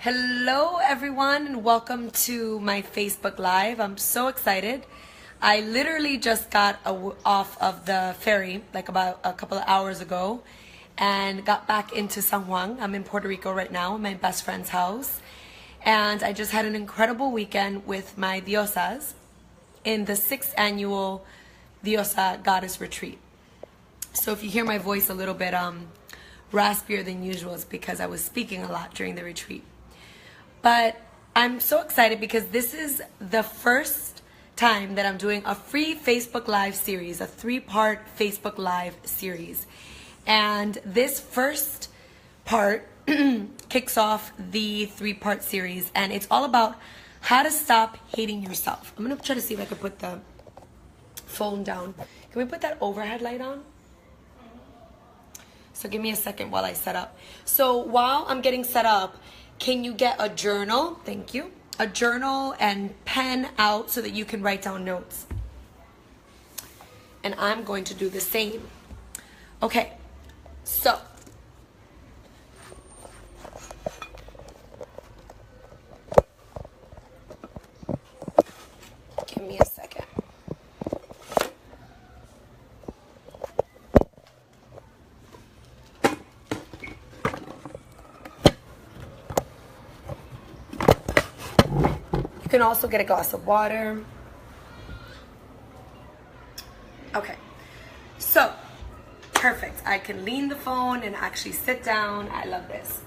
Hello everyone and welcome to my Facebook Live. I'm so excited. I literally just got off of the ferry like about a couple of hours ago and got back into San Juan. I'm in Puerto Rico right now, my best friend's house. And I just had an incredible weekend with my diosas in the 6th annual Diosa Goddess Retreat. So if you hear my voice a little bit raspier than usual, it's because I was speaking a lot during the retreat. But I'm so excited because this is the first time that I'm doing a free Facebook Live series, a 3-part Facebook Live series. And this first part kicks off the 3-part series, and it's all about how to stop hating yourself. I'm going to try to see if I can put the phone down. Can we put that overhead light on? So give me a second while I set up. So while I'm getting set up, can you get a journal? Thank you. A journal and pen out so that you can write down notes. And I'm going to do the same. Okay, so give me a second. You can also get a glass of water. Okay, so perfect. I can lean the phone and actually sit down. I love this.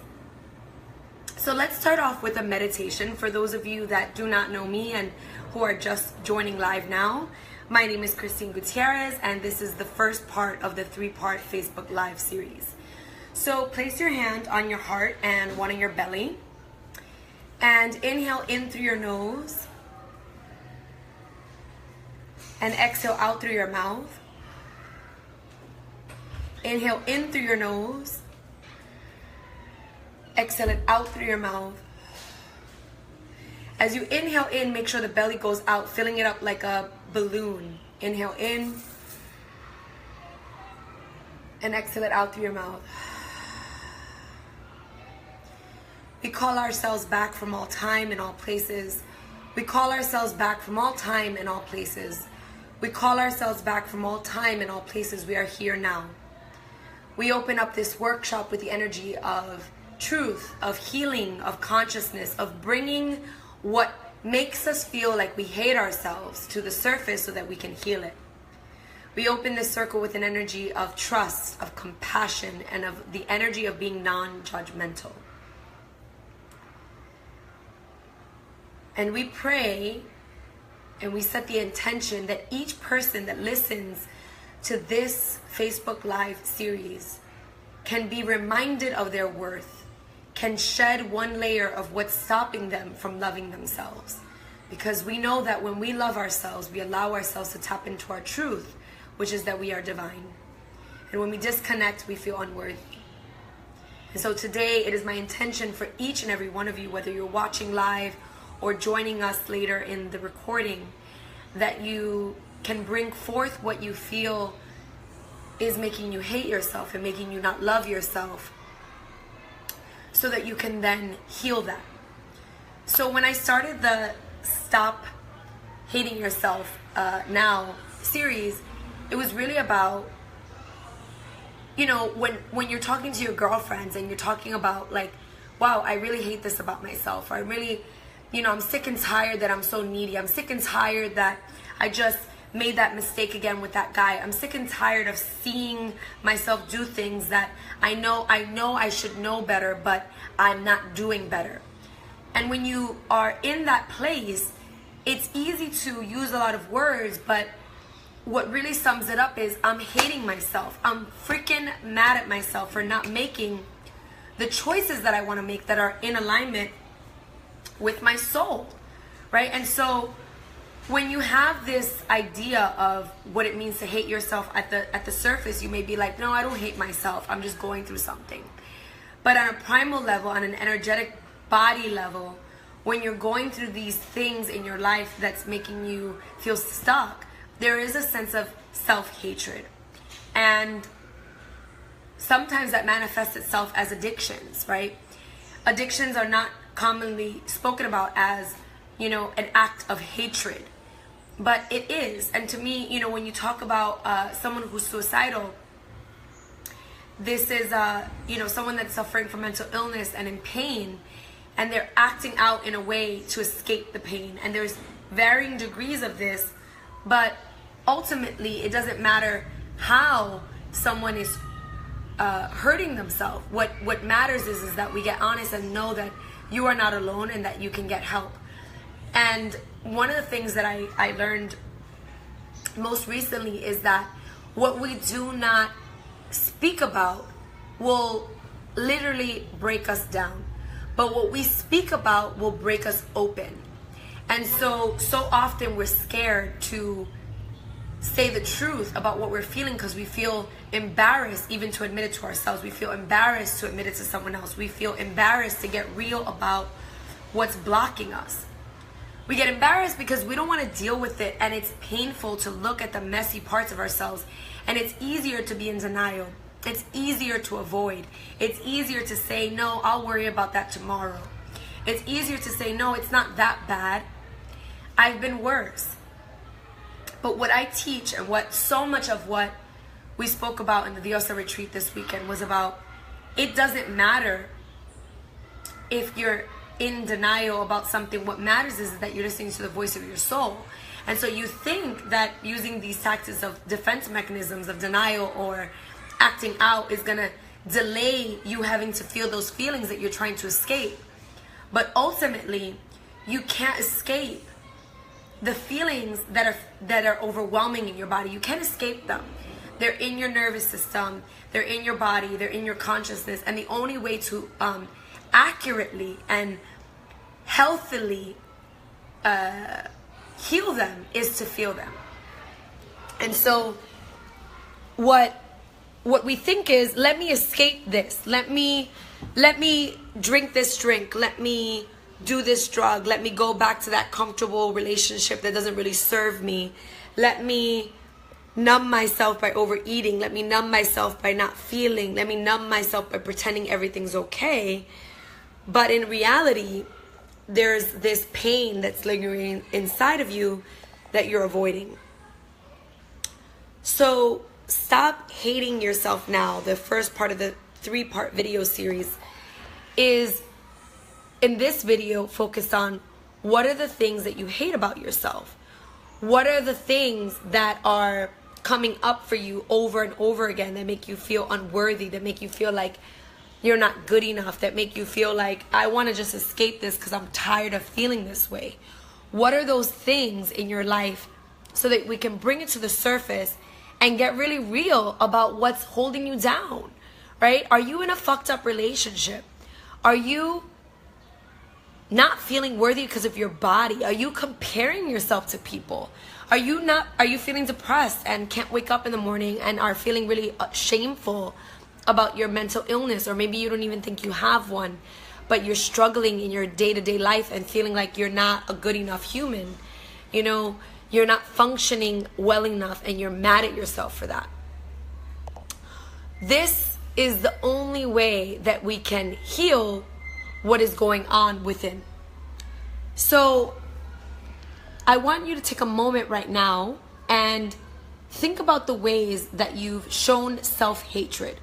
So let's start off with a meditation. For those of you that do not know me and who are just joining live now, my name is Christine Gutierrez, and this is the first part of the 3-part Facebook Live series. So place your hand on your heart and one on your belly. And inhale in through your nose. And exhale out through your mouth. Inhale in through your nose. Exhale it out through your mouth. As you inhale in, make sure the belly goes out, filling it up like a balloon. Inhale in. And exhale it out through your mouth. We call ourselves back from all time and all places. We call ourselves back from all time and all places. We call ourselves back from all time and all places. We are here now. We open up this workshop with the energy of truth, of healing, of consciousness, of bringing what makes us feel like we hate ourselves to the surface so that we can heal it. We open this circle with an energy of trust, of compassion, and of the energy of being non-judgmental. And we pray and we set the intention that each person that listens to this Facebook Live series can be reminded of their worth, can shed one layer of what's stopping them from loving themselves. Because we know that when we love ourselves, we allow ourselves to tap into our truth, which is that we are divine. And when we disconnect, we feel unworthy. And so today, it is my intention for each and every one of you, whether you're watching live or joining us later in the recording, that you can bring forth what you feel is making you hate yourself and making you not love yourself, so that you can then heal that. So when I started the Stop Hating Yourself Now series, it was really about, you know, when you're talking to your girlfriends and you're talking about like, wow, I really hate this about myself, or I really, you know, I'm sick and tired that I'm so needy. I'm sick and tired that I just made that mistake again with that guy. I'm sick and tired of seeing myself do things that I know I should know better, but I'm not doing better. And when you are in that place, it's easy to use a lot of words, but what really sums it up is I'm hating myself. I'm freaking mad at myself for not making the choices that I want to make that are in alignment with my soul, right? And so when you have this idea of what it means to hate yourself at the surface, you may be like, no, I don't hate myself, I'm just going through something. But on a primal level, on an energetic body level, when you're going through these things in your life that's making you feel stuck, there is a sense of self-hatred. And sometimes that manifests itself as addictions, right? Addictions are not commonly spoken about as, you know, an act of hatred. But it is. And to me, you know, when you talk about someone who's suicidal, this is, you know, someone that's suffering from mental illness and in pain, and they're acting out in a way to escape the pain. And there's varying degrees of this, but ultimately it doesn't matter how someone is hurting themselves. What matters is that we get honest and know that you are not alone and that you can get help. And one of the things that I learned most recently is that what we do not speak about will literally break us down, but what we speak about will break us open. And so often we're scared to say the truth about what we're feeling because we feel embarrassed even to admit it to ourselves. We feel embarrassed to admit it to someone else. We feel embarrassed to get real about what's blocking us. We get embarrassed because we don't want to deal with it, and it's painful to look at the messy parts of ourselves, and it's easier to be in denial. It's easier to avoid. It's easier to say, no, I'll worry about that tomorrow. It's easier to say, no, it's not that bad. I've been worse. But what I teach, and what so much of what we spoke about in the Diosa retreat this weekend was about, it doesn't matter if you're in denial about something. What matters is that you're listening to the voice of your soul. And so you think that using these tactics of defense mechanisms of denial or acting out is going to delay you having to feel those feelings that you're trying to escape. But ultimately, you can't escape the feelings that are overwhelming in your body. You can't escape them. They're in your nervous system, they're in your body, they're in your consciousness, and the only way to accurately and healthily heal them is to feel them. And so what we think is, let me escape this, let me drink this drink, let me do this drug, let me go back to that comfortable relationship that doesn't really serve me, let me numb myself by overeating, let me numb myself by not feeling, let me numb myself by pretending everything's okay. But in reality, there's this pain that's lingering inside of you that you're avoiding. So stop hating yourself now. The first part of the 3-part video series is, in this video, focused on what are the things that you hate about yourself. What are the things that are coming up for you over and over again that make you feel unworthy, that make you feel like you're not good enough, that make you feel like, I want to just escape this because I'm tired of feeling this way. What are those things in your life so that we can bring it to the surface and get really real about what's holding you down, right? Are you in a fucked up relationship? Are you not feeling worthy because of your body? Are you comparing yourself to people? Are you feeling depressed and can't wake up in the morning and are feeling really shameful about your mental illness? Or maybe you don't even think you have one, but you're struggling in your day-to-day life and feeling like you're not a good enough human. You know, you're not functioning well enough and you're mad at yourself for that. This is the only way that we can heal what is going on within. So I want you to take a moment right now and think about the ways that you've shown self-hatred.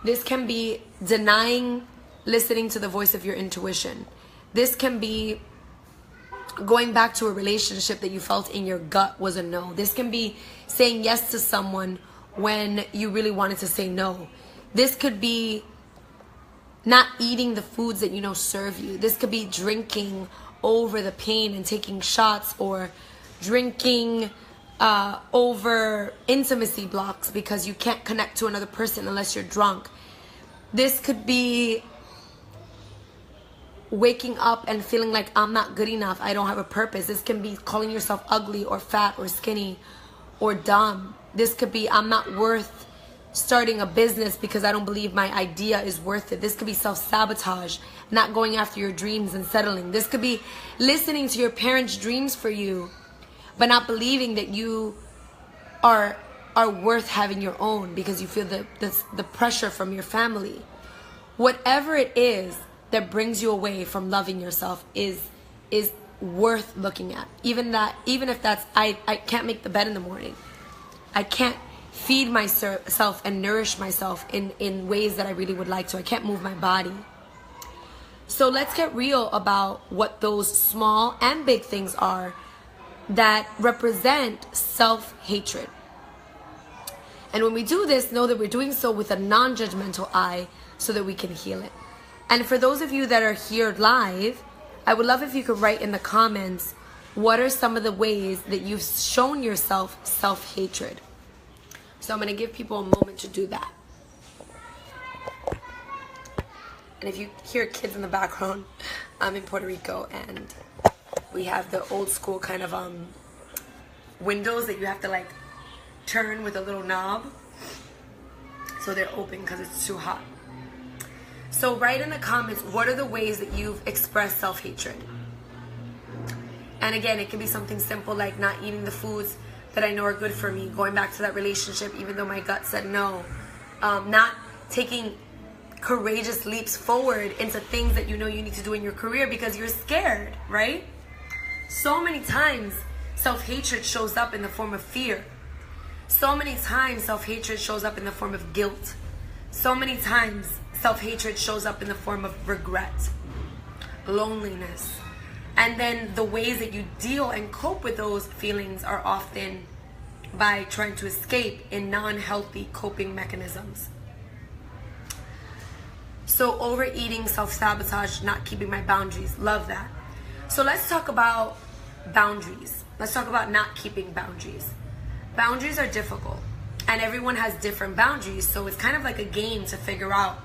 This can be denying listening to the voice of your intuition. This can be going back to a relationship that you felt in your gut was a no. This can be saying yes to someone when you really wanted to say no. This could be not eating the foods that you know serve you. This could be drinking over the pain and taking shots, or drinking over intimacy blocks because you can't connect to another person unless you're drunk. This could be waking up and feeling like, I'm not good enough, I don't have a purpose. This can be calling yourself ugly or fat or skinny or dumb. This could be, I'm not worth starting a business because I don't believe my idea is worth it. This could be self-sabotage, not going after your dreams and settling. This could be listening to your parents' dreams for you, but not believing that you are worth having your own because you feel the pressure from your family. Whatever it is, that brings you away from loving yourself is worth looking at. Even if that's, I can't make the bed in the morning. I can't feed myself and nourish myself in ways that I really would like to. I can't move my body. So let's get real about what those small and big things are that represent self-hatred. And when we do this, know that we're doing so with a non-judgmental eye so that we can heal it. And for those of you that are here live, I would love if you could write in the comments, what are some of the ways that you've shown yourself self-hatred? So I'm going to give people a moment to do that. And if you hear kids in the background, I'm in Puerto Rico and we have the old school kind of windows that you have to like turn with a little knob. So they're open because it's too hot. So write in the comments, what are the ways that you've expressed self-hatred? And again, it can be something simple like not eating the foods that I know are good for me, going back to that relationship even though my gut said no, not taking courageous leaps forward into things that you know you need to do in your career because you're scared, right? So many times self-hatred shows up in the form of fear. So many times self-hatred shows up in the form of guilt. So many times self-hatred shows up in the form of regret, loneliness. And then the ways that you deal and cope with those feelings are often by trying to escape in non-healthy coping mechanisms. So overeating, self-sabotage, not keeping my boundaries. Love that. So let's talk about boundaries. Let's talk about not keeping boundaries. Boundaries are difficult. And everyone has different boundaries. So it's kind of like a game to figure out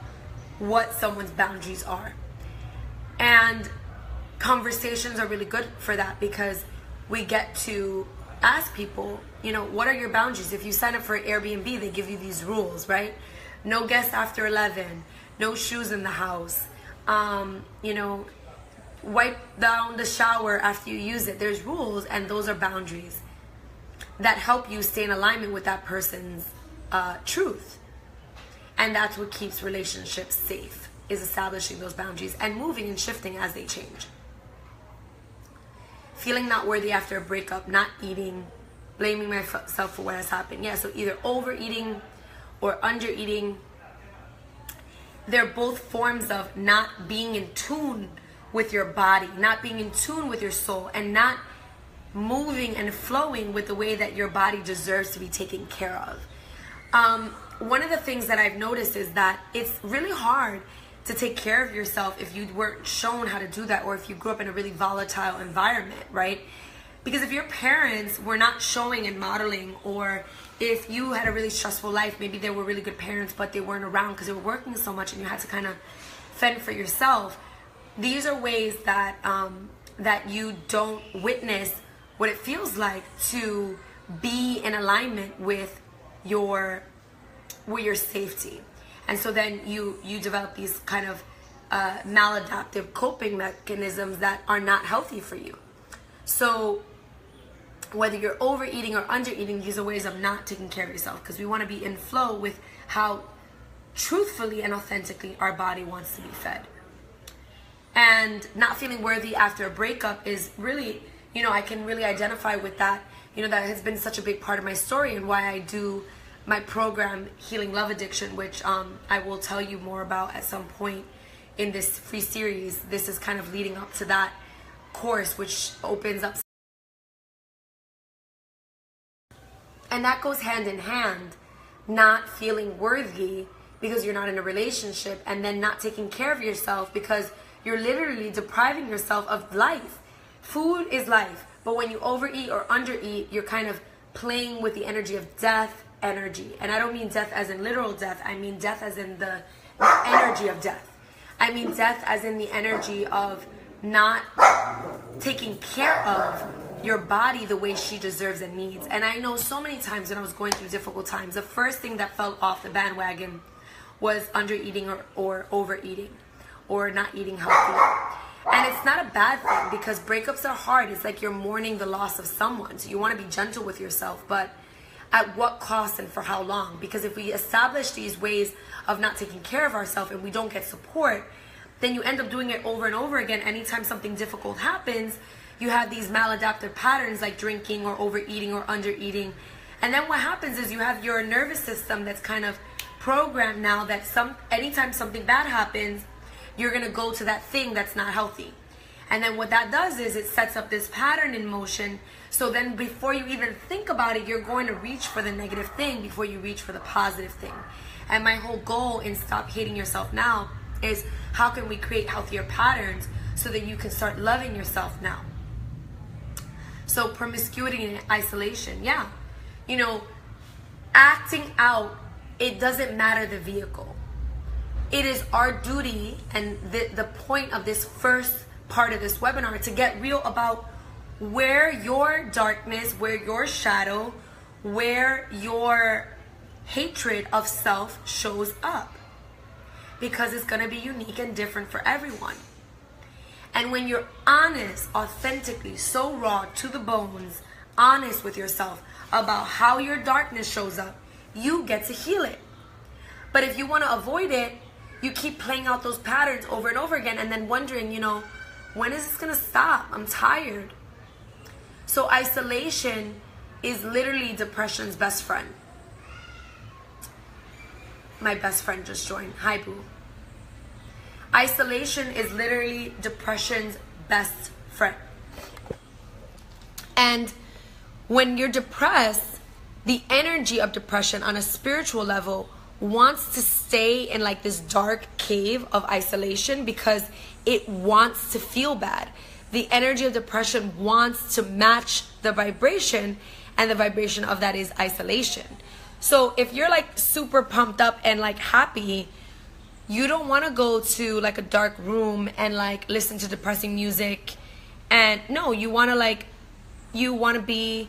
what someone's boundaries are. And conversations are really good for that because we get to ask people, you know, what are your boundaries? If you sign up for Airbnb, they give you these rules, right? No guests after 11. No shoes in the house. You know, wipe down the shower after you use it. There's rules, and those are boundaries that help you stay in alignment with that person's truth. And that's what keeps relationships safe, is establishing those boundaries and moving and shifting as they change. Feeling not worthy after a breakup, not eating, blaming myself for what has happened. Yeah, so either overeating or undereating. They're both forms of not being in tune with your body, not being in tune with your soul, and not moving and flowing with the way that your body deserves to be taken care of. One of the things that I've noticed is that it's really hard to take care of yourself if you weren't shown how to do that, or if you grew up in a really volatile environment, right? Because if your parents were not showing and modeling, or if you had a really stressful life, maybe they were really good parents, but they weren't around because they were working so much and you had to kind of fend for yourself. These are ways that that you don't witness what it feels like to be in alignment with your safety. And so then you develop these kind of maladaptive coping mechanisms that are not healthy for you. So whether you're overeating or undereating, these are ways of not taking care of yourself, because we want to be in flow with how truthfully and authentically our body wants to be fed. And not feeling worthy after a breakup is really, you know, I can really identify with that. You know, that has been such a big part of my story and why I do my program, Healing Love Addiction, which I will tell you more about at some point in this free series. This is kind of leading up to that course, which opens up. And that goes hand in hand, not feeling worthy because you're not in a relationship, and then not taking care of yourself because you're literally depriving yourself of life. Food is life, but when you overeat or undereat, you're kind of playing with the energy of death energy. And I don't mean death as in literal death, I mean death as in the energy of death. I mean death as in the energy of not taking care of your body the way she deserves and needs. And I know so many times when I was going through difficult times, the first thing that fell off the bandwagon was undereating or overeating or not eating healthy. And it's not a bad thing, because breakups are hard. It's like you're mourning the loss of someone. So you want to be gentle with yourself, but at what cost and for how long? Because if we establish these ways of not taking care of ourselves and we don't get support, then you end up doing it over and over again. Anytime something difficult happens, you have these maladaptive patterns like drinking or overeating or undereating. And then what happens is you have your nervous system that's kind of programmed now that anytime something bad happens, you're going to go to that thing that's not healthy. And then what that does is it sets up this pattern in motion. So then before you even think about it, you're going to reach for the negative thing before you reach for the positive thing. And my whole goal in Stop Hating Yourself Now is how can we create healthier patterns so that you can start loving yourself now. So promiscuity and isolation, yeah. You know, acting out, it doesn't matter the vehicle. It is our duty, and the point of this first part of this webinar, to get real about where your darkness, where your shadow, where your hatred of self shows up. Because it's going to be unique and different for everyone. And when you're honest, authentically, so raw, to the bones, honest with yourself about how your darkness shows up, you get to heal it. But if you want to avoid it, you keep playing out those patterns over and over again and then wondering, you know, when is this going to stop? I'm tired. So isolation is literally depression's best friend. My best friend just joined. Hi, boo. Isolation is literally depression's best friend. And when you're depressed, the energy of depression on a spiritual level wants to stay in like this dark cave of isolation because it wants to feel bad. The energy of depression wants to match the vibration, and the vibration of that is isolation. So if you're like super pumped up and like happy, you don't want to go to like a dark room and like listen to depressing music. And no, you want to be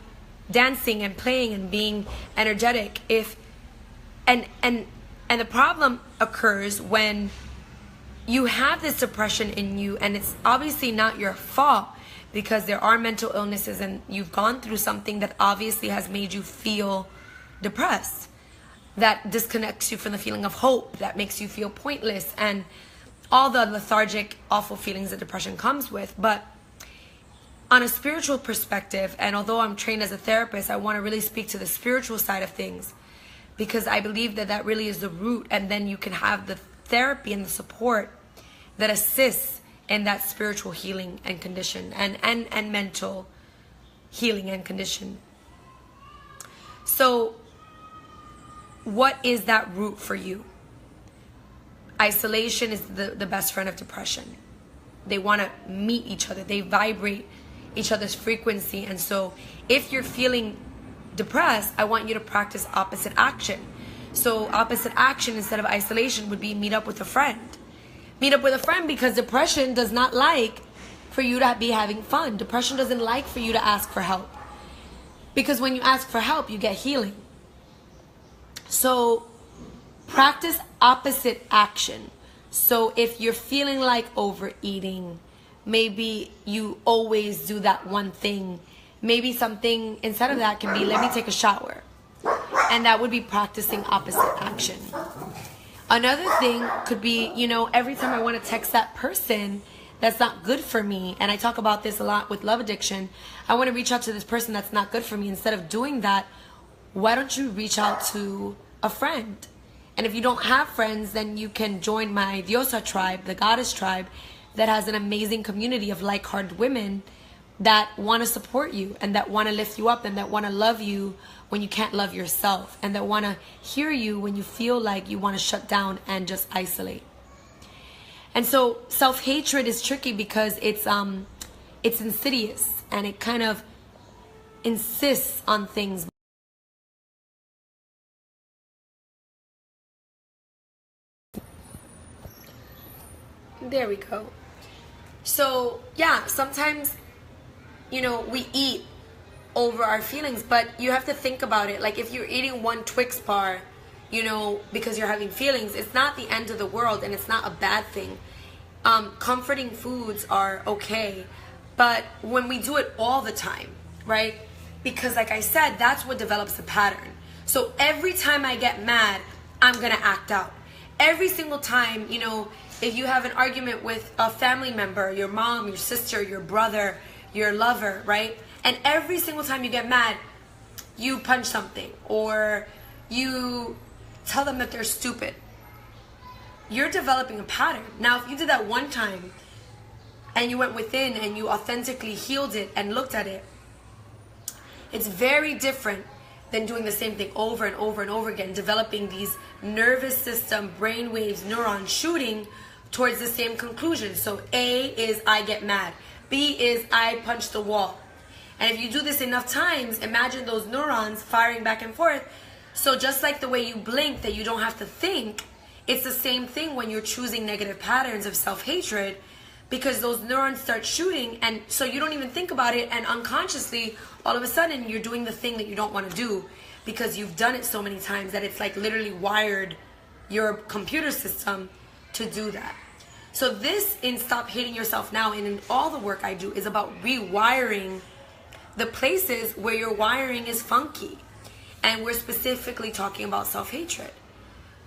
dancing and playing and being energetic. And the problem occurs when you have this depression in you, and it's obviously not your fault because there are mental illnesses and you've gone through something that obviously has made you feel depressed, that disconnects you from the feeling of hope, that makes you feel pointless, and all the lethargic, awful feelings that depression comes with. But on a spiritual perspective, and although I'm trained as a therapist, I want to really speak to the spiritual side of things, because I believe that that really is the root, and then you can have the therapy and the support that assists in that spiritual healing and condition, and mental healing and condition. So what is that root for you? Isolation is the best friend of depression. They want to meet each other. They vibrate each other's frequency. And so if you're feeling depressed, I want you to practice opposite action. So opposite action instead of isolation would be meet up with a friend. Meet up with a friend, because depression does not like for you to be having fun. Depression doesn't like for you to ask for help. Because when you ask for help, you get healing. So practice opposite action. So if you're feeling like overeating, maybe you always do that one thing. Maybe something instead of that can be, let me take a shower. And that would be practicing opposite action. Another thing could be, you know, every time I want to text that person that's not good for me, and I talk about this a lot with love addiction, I want to reach out to this person that's not good for me. Instead of doing that, why don't you reach out to a friend? And if you don't have friends, then you can join my Diosa tribe, the goddess tribe, that has an amazing community of like-hearted women that want to support you and that want to lift you up and that want to love you when you can't love yourself, and that want to hear you when you feel like you want to shut down and just isolate. And so self-hatred is tricky because it's insidious, and it kind of insists on things. There we go. So yeah, sometimes, you know, we eat over our feelings, but you have to think about it. Like if you're eating one Twix bar, you know, because you're having feelings, it's not the end of the world, and it's not a bad thing. Comforting foods are okay, but when we do it all the time, right? Because like I said, that's what develops the pattern. So every time I get mad, I'm gonna act out. Every single time, you know, if you have an argument with a family member, your mom, your sister, your brother, your lover, right? And every single time you get mad, you punch something or you tell them that they're stupid. You're developing a pattern. Now, if you did that one time and you went within and you authentically healed it and looked at it, it's very different than doing the same thing over and over and over again, developing these nervous system, brain waves, neurons shooting towards the same conclusion. So A is I get mad. B is I punch the wall. And if you do this enough times, imagine those neurons firing back and forth. So just like the way you blink that you don't have to think, it's the same thing when you're choosing negative patterns of self-hatred, because those neurons start shooting, and so you don't even think about it, and unconsciously all of a sudden you're doing the thing that you don't want to do because you've done it so many times that it's like literally wired your computer system to do that. So this in Stop Hating Yourself Now and in all the work I do is about rewiring the places where your wiring is funky, and we're specifically talking about self-hatred.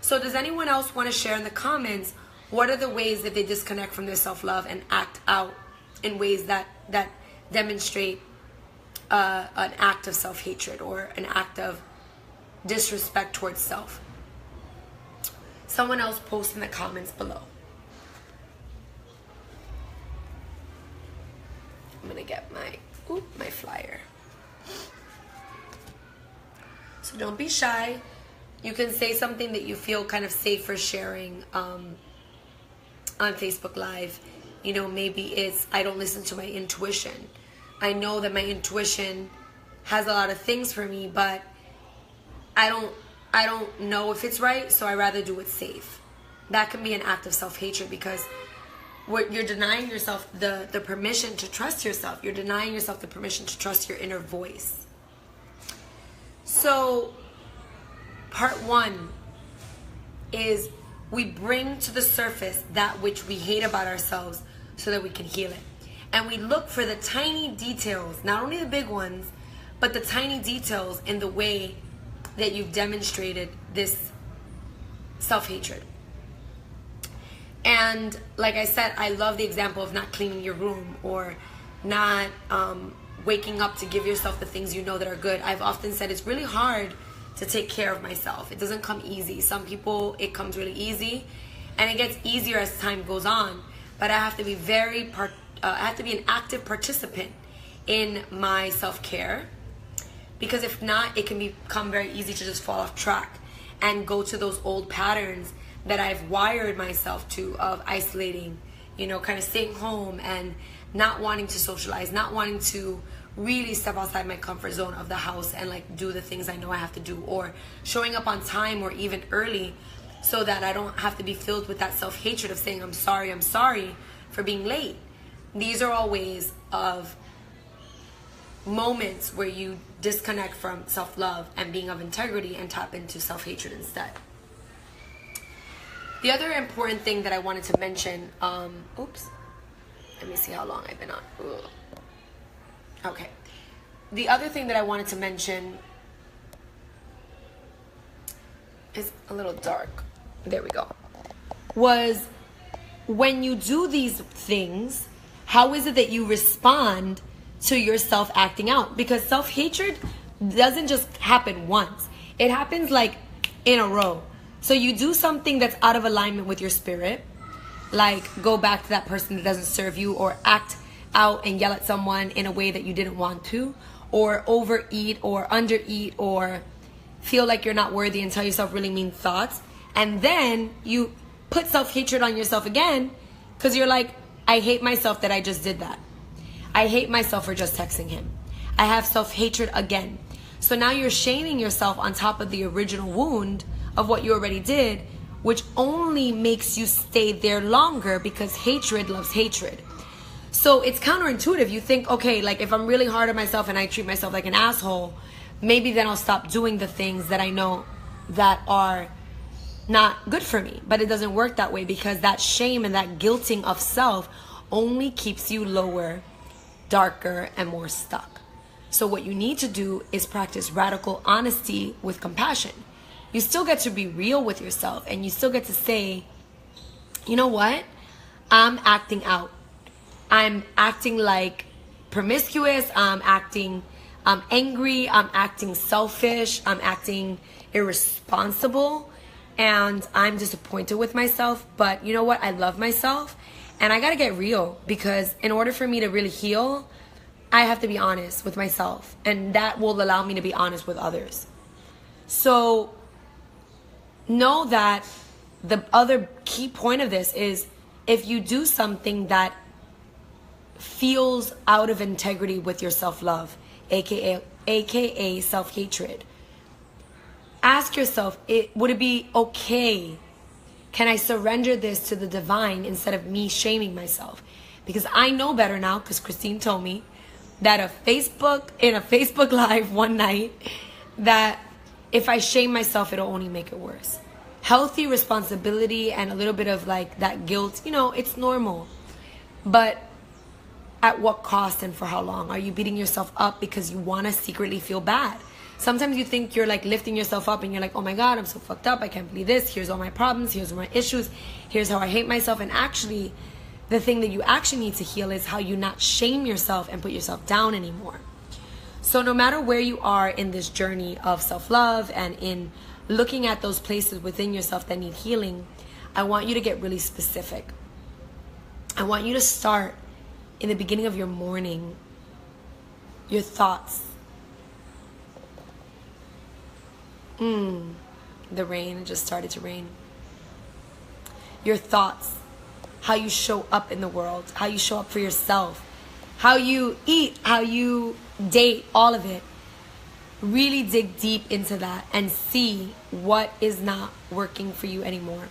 So does anyone else want to share in the comments what are the ways that they disconnect from their self-love and act out in ways that demonstrate an act of self-hatred or an act of disrespect towards self? Someone else post in the comments below. I'm gonna get my flyer. So don't be shy. You can say something that you feel kind of safe for sharing on Facebook Live. You know, maybe it's I don't listen to my intuition. I know that my intuition has a lot of things for me, but I don't know if it's right, so I rather do it safe. That can be an act of self-hatred, because you're denying yourself the permission to trust yourself. You're denying yourself the permission to trust your inner voice. So part one is we bring to the surface that which we hate about ourselves so that we can heal it. And we look for the tiny details, not only the big ones, but the tiny details in the way that you've demonstrated this self-hatred. And like I said, I love the example of not cleaning your room or not waking up to give yourself the things you know that are good. I've often said it's really hard to take care of myself. It doesn't come easy. Some people, it comes really easy, and it gets easier as time goes on. But I have to be I have to be an active participant in my self-care, because if not, it can become very easy to just fall off track and go to those old patterns that I've wired myself to, of isolating, you know, kind of staying home and not wanting to socialize, not wanting to really step outside my comfort zone of the house and like do the things I know I have to do, or showing up on time or even early so that I don't have to be filled with that self-hatred of saying I'm sorry for being late. These are all ways of moments where you disconnect from self-love and being of integrity and tap into self-hatred instead. The other important thing that I wanted to mention, oops, let me see how long I've been on. Ugh. Okay. The other thing that I wanted to mention is a little dark. There we go. Was when you do these things, how is it that you respond to yourself acting out? Because self-hatred doesn't just happen once. It happens like in a row. So you do something that's out of alignment with your spirit, like go back to that person that doesn't serve you, or act out and yell at someone in a way that you didn't want to, or overeat or undereat, or feel like you're not worthy and tell yourself really mean thoughts. And then you put self-hatred on yourself again because you're like, I hate myself that I just did that. I hate myself for just texting him. I have self-hatred again. So now you're shaming yourself on top of the original wound of what you already did, which only makes you stay there longer, because hatred loves hatred. So it's counterintuitive. You think, okay, like if I'm really hard on myself and I treat myself like an asshole, maybe then I'll stop doing the things that I know that are not good for me. But it doesn't work that way, because that shame and that guilting of self only keeps you lower, darker, and more stuck. So what you need to do is practice radical honesty with compassion. You still get to be real with yourself, and you still get to say, you know what? I'm acting out. I'm acting like promiscuous. I'm acting angry. I'm acting selfish. I'm acting irresponsible. And I'm disappointed with myself. But you know what? I love myself. And I got to get real, because in order for me to really heal, I have to be honest with myself. And that will allow me to be honest with others. So know that the other key point of this is, if you do something that feels out of integrity with your self-love, aka self-hatred, ask yourself, would it be okay? Can I surrender this to the divine instead of me shaming myself? Because I know better now, because Christine told me that in a Facebook Live one night, that if I shame myself, it'll only make it worse. Healthy responsibility and a little bit of like that guilt, it's normal. But at what cost and for how long? Are you beating yourself up because you want to secretly feel bad? Sometimes you think you're like lifting yourself up and you're like, oh my God, I'm so fucked up. I can't believe this. Here's all my problems. Here's all my issues. Here's how I hate myself. And actually, the thing that you actually need to heal is how you not shame yourself and put yourself down anymore. So no matter where you are in this journey of self-love and in looking at those places within yourself that need healing, I want you to get really specific. I want you to start in the beginning of your morning, your thoughts. The rain, it just started to rain. Your thoughts, how you show up in the world, how you show up for yourself, how you eat, how you date, all of it. Really dig deep into that and see what is not working for you anymore.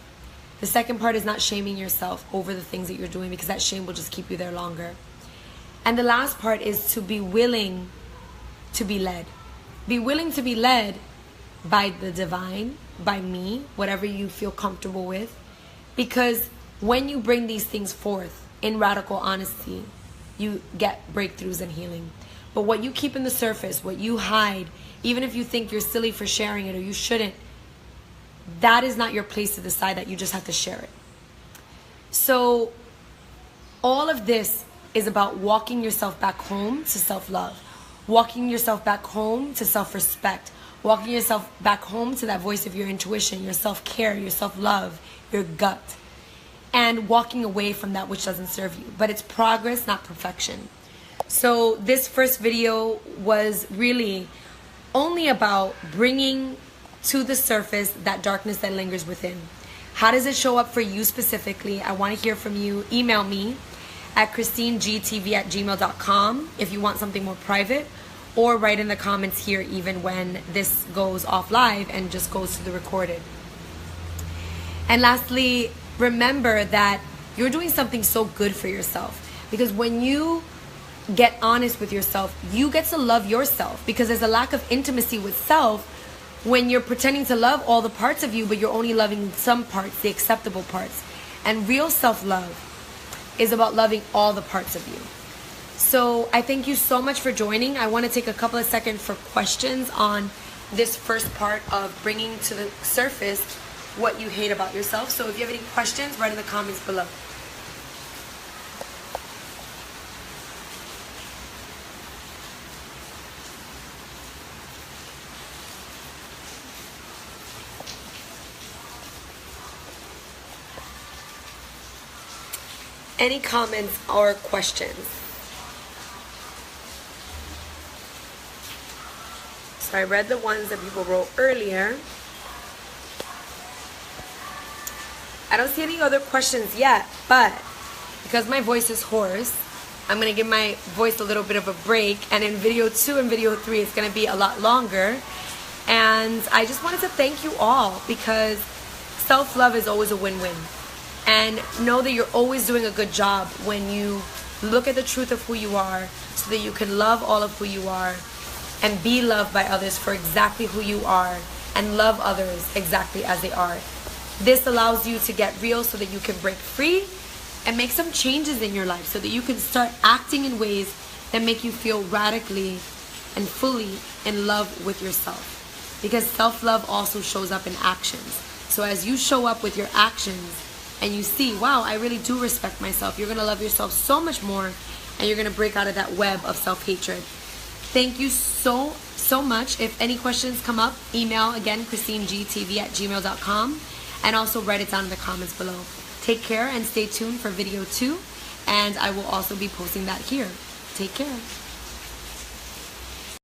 The second part is not shaming yourself over the things that you're doing, because that shame will just keep you there longer. And the last part is to be willing to be led. Be willing to be led by the divine, by me, whatever you feel comfortable with. Because when you bring these things forth in radical honesty, you get breakthroughs and healing. But what you keep in the surface, what you hide, even if you think you're silly for sharing it or you shouldn't, that is not your place to decide that. You just have to share it. So all of this is about walking yourself back home to self-love, walking yourself back home to self-respect, walking yourself back home to that voice of your intuition, your self-care, your self-love, your gut, and walking away from that which doesn't serve you. But it's progress, not perfection. So this first video was really only about bringing to the surface that darkness that lingers within. How does it show up for you specifically? I want to hear from you. Email me at christinegtv@gmail.com if you want something more private, or write in the comments here even when this goes off live and just goes to the recorded. And lastly, remember that you're doing something so good for yourself, because when you get honest with yourself, you get to love yourself, because there's a lack of intimacy with self when you're pretending to love all the parts of you, but you're only loving some parts, the acceptable parts. And real self-love is about loving all the parts of you. So I thank you so much for joining. I want to take a couple of seconds for questions on this first part of bringing to the surface what you hate about yourself. So if you have any questions, write in the comments below. Any comments or questions? So I read the ones that people wrote earlier. I don't see any other questions yet, but because my voice is hoarse, I'm going to give my voice a little bit of a break. And in video 2 and video 3, it's going to be a lot longer. And I just wanted to thank you all, because self-love is always a win-win. And know that you're always doing a good job when you look at the truth of who you are, so that you can love all of who you are and be loved by others for exactly who you are, and love others exactly as they are. This allows you to get real so that you can break free and make some changes in your life, so that you can start acting in ways that make you feel radically and fully in love with yourself. Because self-love also shows up in actions. So as you show up with your actions, and you see, wow, I really do respect myself, you're going to love yourself so much more, and you're going to break out of that web of self-hatred. Thank you so much. If any questions come up, email again, christinegtv@gmail.com, and also write it down in the comments below. Take care and stay tuned for video 2, and I will also be posting that here. Take care.